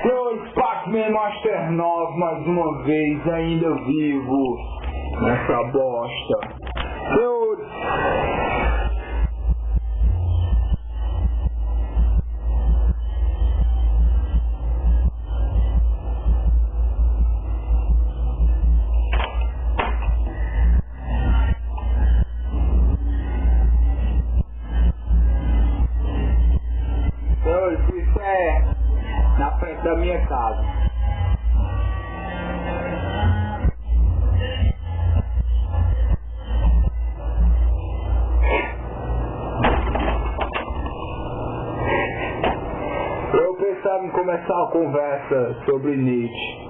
Senhores, Pac-Man Master 9 mais uma vez, ainda vivo nessa bosta. Senhores, isso é na frente da minha casa. Eu pensava em começar uma conversa sobre Nietzsche.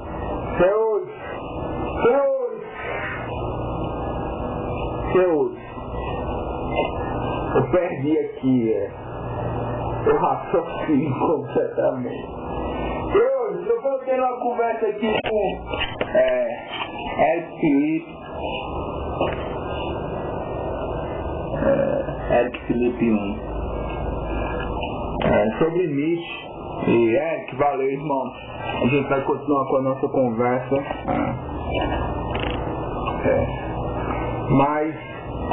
Senhores, eu perdi aqui, eu raciocínio completamente. Eu vou ter uma conversa aqui com Eric Felipe 1 sobre Nietzsche. E Eric, valeu, irmão. A gente vai continuar com a nossa conversa. Mas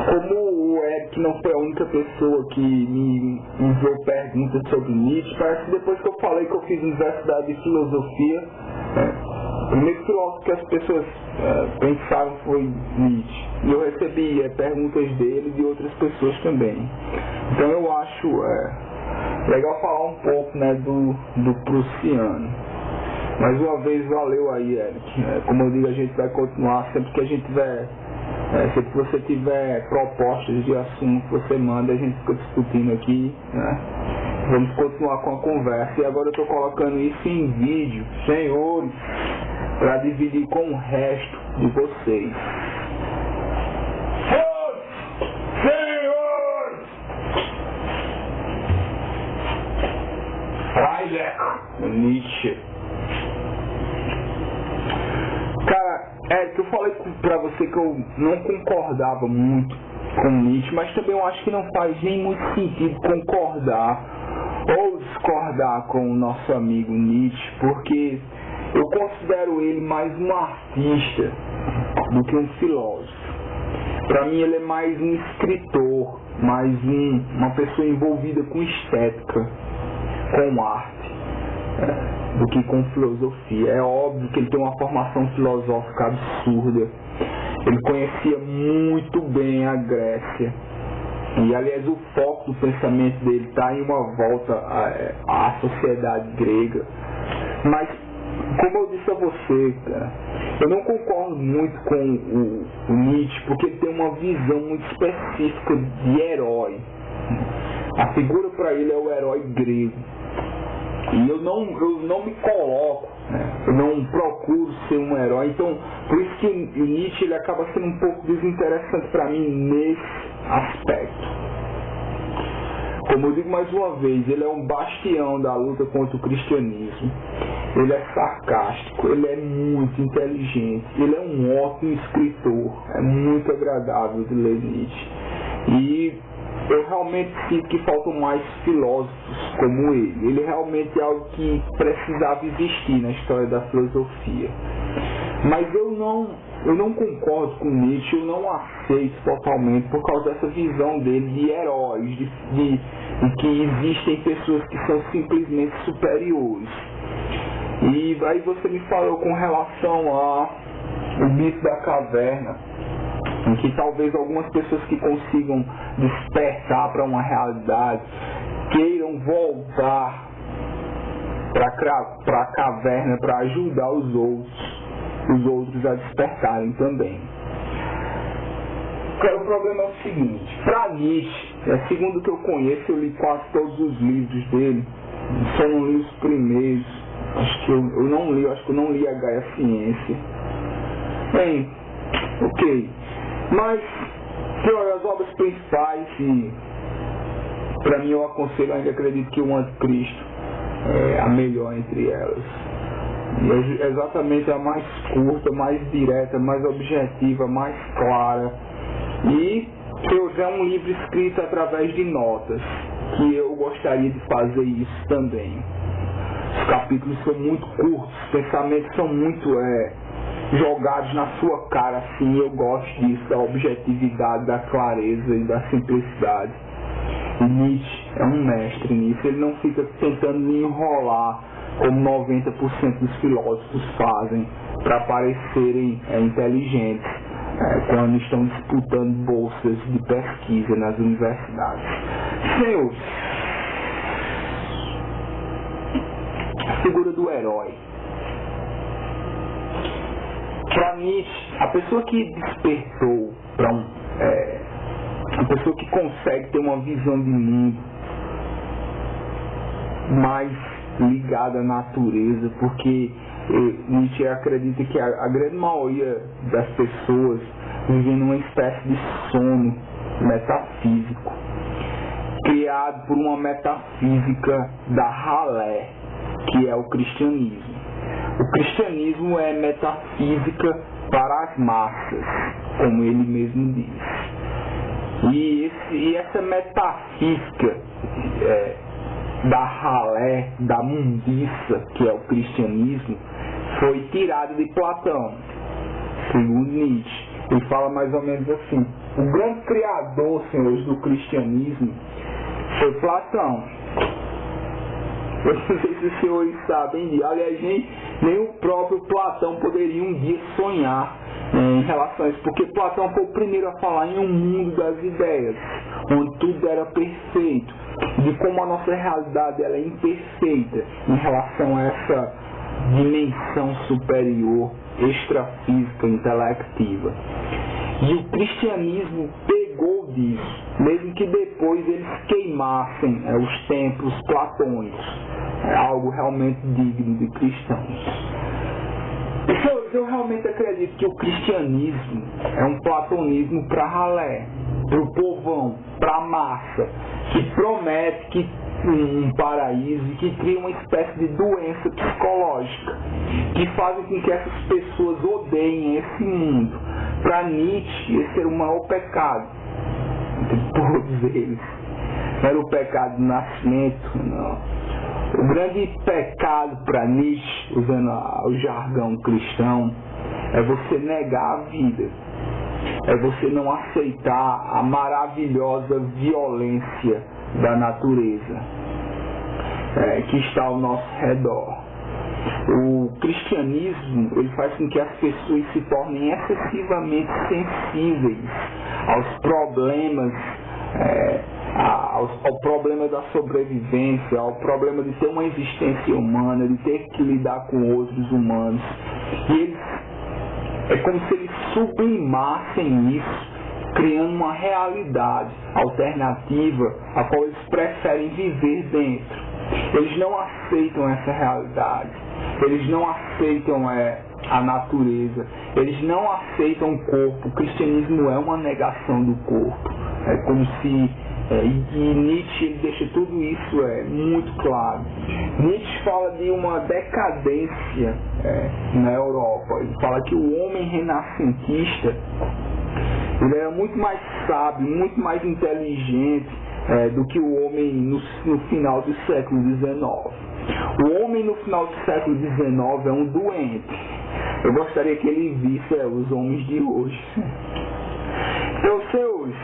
como o Eric não foi a única pessoa que me enviou perguntas sobre Nietzsche, parece que depois que eu falei que eu fiz Universidade de Filosofia, o primeiro filósofo que as pessoas pensaram foi Nietzsche. E eu recebi perguntas dele e de outras pessoas também. Então eu acho legal falar um pouco, né, do prussiano. Mais uma vez, valeu aí, Eric. Como eu digo, a gente vai continuar sempre que a gente tiver. Se você tiver propostas de assunto que você manda, a gente fica discutindo aqui, né? Vamos continuar com a conversa. E agora eu estou colocando isso em vídeo, senhores, para dividir com o resto de vocês. Senhores! Freilich, Nietzsche. Cara, eu falei pra você que eu não concordava muito com Nietzsche, mas também eu acho que não faz nem muito sentido concordar ou discordar com o nosso amigo Nietzsche, porque eu considero ele mais um artista do que um filósofo. Pra mim ele é mais um escritor, mais uma pessoa envolvida com estética, com arte, do que com filosofia. É óbvio que ele tem uma formação filosófica absurda. Ele conhecia muito bem a Grécia. E aliás o foco do pensamento dele está em uma volta à sociedade grega. Mas, como eu disse a você, cara, eu não concordo muito com o Nietzsche, porque ele tem uma visão muito específica de herói. A figura para ele é o herói grego. E eu não me coloco, né? Eu não procuro ser um herói. Então, por isso que o Nietzsche ele acaba sendo um pouco desinteressante para mim nesse aspecto. Como eu digo mais uma vez, ele é um bastião da luta contra o cristianismo. Ele é sarcástico, ele é muito inteligente, ele é um ótimo escritor. É muito agradável de ler Nietzsche. E eu realmente sinto que faltam mais filósofos como ele. Ele realmente é algo que precisava existir na história da filosofia. Mas eu não concordo com Nietzsche, eu não aceito totalmente por causa dessa visão dele de heróis, de que existem pessoas que são simplesmente superiores. E aí você me falou com relação ao mito da caverna, em que talvez algumas pessoas que consigam despertar para uma realidade queiram voltar para a caverna para ajudar os outros a despertarem também. O problema é o seguinte: para Nietzsche, segundo o que eu conheço, eu li quase todos os livros dele, só não li os primeiros. Acho que eu não li a Gaia Ciência. Bem, ok. Mas, as obras principais, e para mim eu aconselho, ainda acredito que o Anticristo é a melhor entre elas. E é exatamente a mais curta, mais direta, mais objetiva, mais clara. E é um livro escrito através de notas, que eu gostaria de fazer isso também. Os capítulos são muito curtos, os pensamentos são muito jogados na sua cara, assim. Eu gosto disso, da objetividade, da clareza e da simplicidade. E Nietzsche é um mestre nisso. Ele não fica tentando enrolar como 90% dos filósofos fazem para parecerem inteligentes quando estão disputando bolsas de pesquisa nas universidades. Senhores, a figura do herói. Para Nietzsche, a pessoa que despertou para a pessoa que consegue ter uma visão de mundo mais ligada à natureza, porque Nietzsche acredita que a grande maioria das pessoas vive numa espécie de sono metafísico, criado por uma metafísica da ralé, que é o cristianismo. O cristianismo é metafísica para as massas, como ele mesmo diz. E essa metafísica da ralé, da mundiça, que é o cristianismo, foi tirada de Platão, segundo Nietzsche. Ele fala mais ou menos assim: o grande criador, senhores, do cristianismo foi Platão. Eu não sei se os senhores sabem, aliás, nem o próprio Platão poderia um dia sonhar em relação a isso, porque Platão foi o primeiro a falar em um mundo das ideias, onde tudo era perfeito, de como a nossa realidade ela é imperfeita em relação a essa dimensão superior, extrafísica, intelectiva. E o cristianismo pegou disso, mesmo que depois eles queimassem os templos platônicos. É algo realmente digno de cristãos. Eu realmente acredito que o cristianismo é um platonismo para ralé, para o povão, para a massa, que promete um paraíso e que cria uma espécie de doença psicológica, que fazem com que essas pessoas odeiem esse mundo. Para Nietzsche, esse era o maior pecado de todos eles. Não era o pecado do nascimento, não. O grande pecado para Nietzsche, usando o jargão cristão, é você negar a vida. É você não aceitar a maravilhosa violência da natureza que está ao nosso redor. O cristianismo ele faz com que as pessoas se tornem excessivamente sensíveis aos problemas, ao problema da sobrevivência, ao problema de ter uma existência humana, de ter que lidar com outros humanos. E eles, é como se eles sublimassem isso, criando uma realidade alternativa a qual eles preferem viver dentro. Eles não aceitam essa realidade, eles não aceitam a natureza, eles não aceitam o corpo. O cristianismo é uma negação do corpo. É como se e Nietzsche ele deixa tudo isso muito claro. Nietzsche fala de uma decadência na Europa. Ele fala que o homem renascentista ele era muito mais sábio, muito mais inteligente do que o homem no final do século XIX. O homem no final do século XIX é um doente. Eu gostaria que ele visse os homens de hoje. Então, senhores,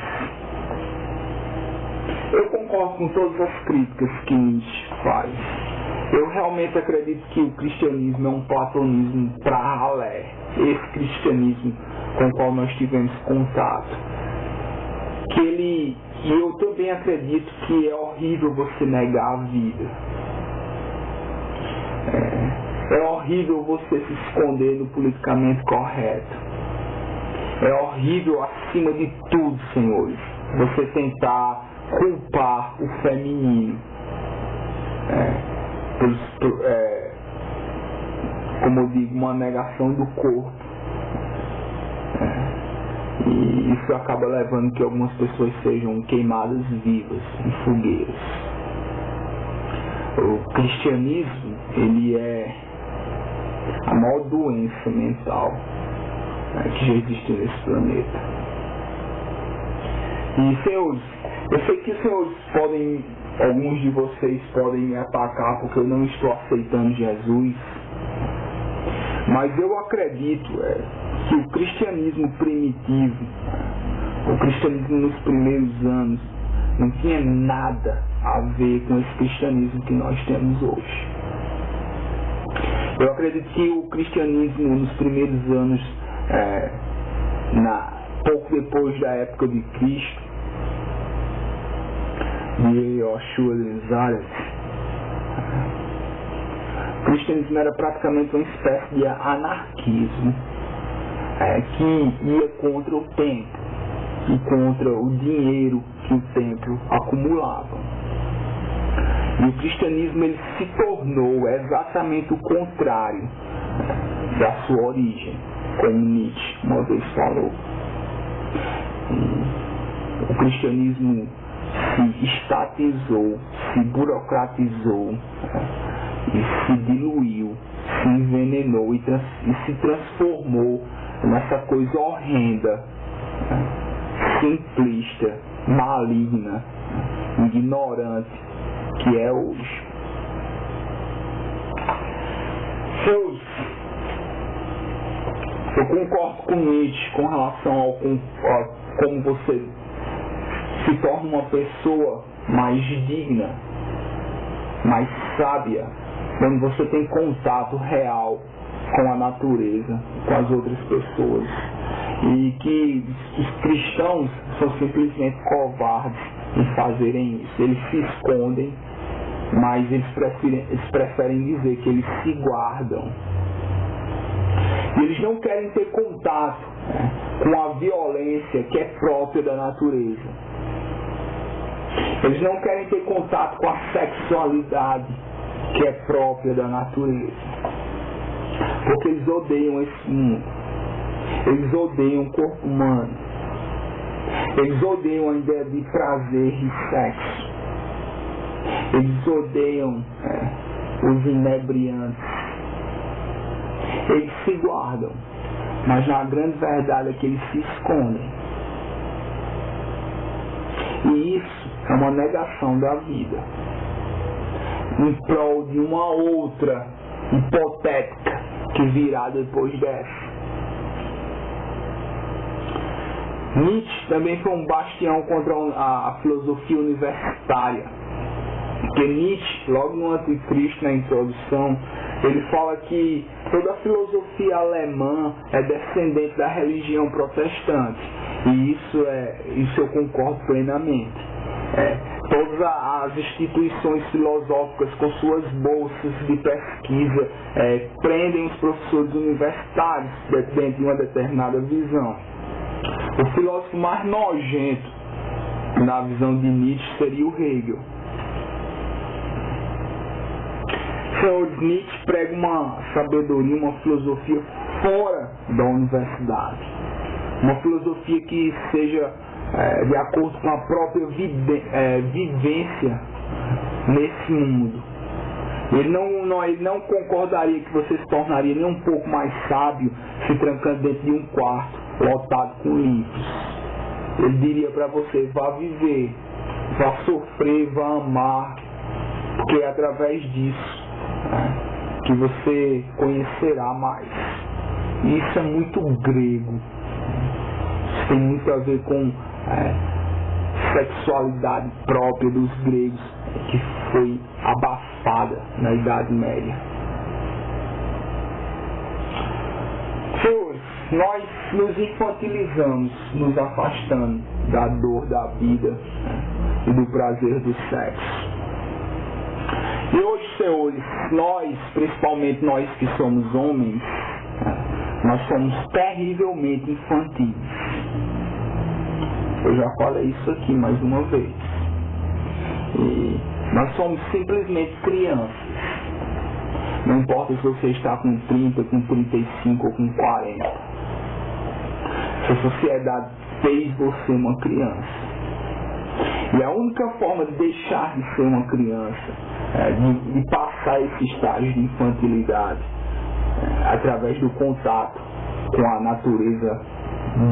eu concordo com todas as críticas que Nietzsche faz. Eu realmente acredito que o cristianismo é um platonismo para ralé. Esse cristianismo com o qual nós tivemos contato. E eu também acredito que é horrível você negar a vida. É horrível você se esconder no politicamente correto. É horrível, acima de tudo, senhores, você tentar culpar o feminino. Como eu digo, uma negação do corpo. E isso acaba levando que algumas pessoas sejam queimadas vivas em fogueiras. O cristianismo, ele é a maior doença mental que já existe nesse planeta. E, senhores, eu sei que os senhores podem alguns de vocês podem me atacar porque eu não estou aceitando Jesus, mas eu acredito que o cristianismo primitivo, o cristianismo nos primeiros anos, não tinha nada a ver com esse cristianismo que nós temos hoje. Eu acredito que o cristianismo nos primeiros anos, pouco depois da época de Cristo, de Yoshua de Nazareth, o cristianismo era praticamente uma espécie de anarquismo que ia contra o templo e contra o dinheiro que o templo acumulava. E o cristianismo ele se tornou exatamente o contrário da sua origem, como Nietzsche uma vez falou. O cristianismo se estatizou, se burocratizou, e se diluiu, se envenenou e se transformou nessa coisa horrenda, simplista, maligna, ignorante que é hoje. Eu concordo com Nietzsche com relação a como você se torna uma pessoa mais digna, mais sábia, quando você tem contato real com a natureza, com as outras pessoas. E que os cristãos são simplesmente covardes em fazerem isso. Eles se escondem, mas eles preferem dizer que eles se guardam. E eles não querem ter contato com a violência que é própria da natureza. Eles não querem ter contato com a sexualidade que é própria da natureza. Porque eles odeiam esse mundo. Eles odeiam o corpo humano. Eles odeiam a ideia de prazer e sexo. Eles odeiam os inebriantes. Eles se guardam, mas na grande verdade é que eles se escondem. E isso é uma negação da vida, em prol de uma outra hipotética que virá depois dessa. Nietzsche também foi um bastião contra a filosofia universitária. Porque Nietzsche, logo no Anticristo, na introdução, ele fala que toda a filosofia alemã é descendente da religião protestante. E isso eu concordo plenamente. Todas as instituições filosóficas com suas bolsas de pesquisa prendem os professores universitários dentro de uma determinada visão. O filósofo mais nojento na visão de Nietzsche seria o Hegel. Senhor Nietzsche prega uma sabedoria, uma filosofia fora da universidade. Uma filosofia que seja de acordo com a própria vivência nesse mundo. Ele não concordaria que você se tornaria nem um pouco mais sábio se trancando dentro de um quarto lotado com livros. Ele diria para você: vá viver, vá sofrer, vá amar, porque é através disso que você conhecerá mais. E isso é muito grego. Isso tem muito a ver com sexualidade própria dos gregos, que foi abafada na Idade Média. Senhores, nós nos infantilizamos, nos afastando da dor da vida e do prazer do sexo. E hoje, senhores, nós, principalmente nós que somos homens, nós somos terrivelmente infantis. Eu já falei isso aqui mais uma vez. E nós somos simplesmente crianças. Não importa se você está com 30, com 35 ou com 40. Se a sociedade fez você uma criança. E a única forma de deixar de ser uma criança, de passar esse estágio de infantilidade, através do contato com a natureza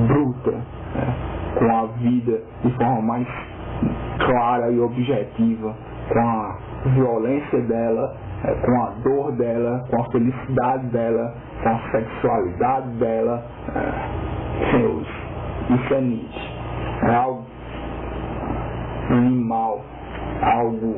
bruta, com a vida de forma mais clara e objetiva, com a violência dela, com a dor dela, com a felicidade dela, com a sexualidade dela. Senhores, isso é Nietzsche. É algo animal, algo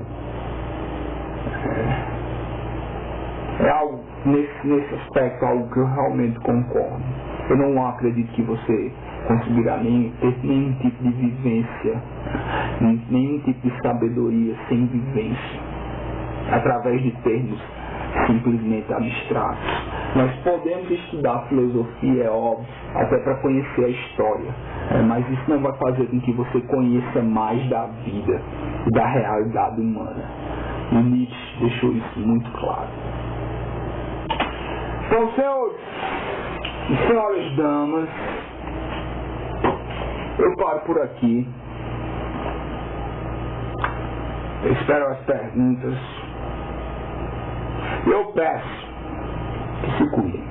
nesse aspecto, algo que eu realmente concordo. Eu não acredito que você conseguirá ter nenhum tipo de vivência, nenhum tipo de sabedoria sem vivência, através de termos simplesmente abstratos. Nós podemos estudar filosofia, é óbvio, até para conhecer a história, mas isso não vai fazer com que você conheça mais da vida e da realidade humana. E Nietzsche deixou isso muito claro. Então, senhores e senhoras damas, eu paro por aqui. Eu espero as perguntas. Eu peço que se cuidem.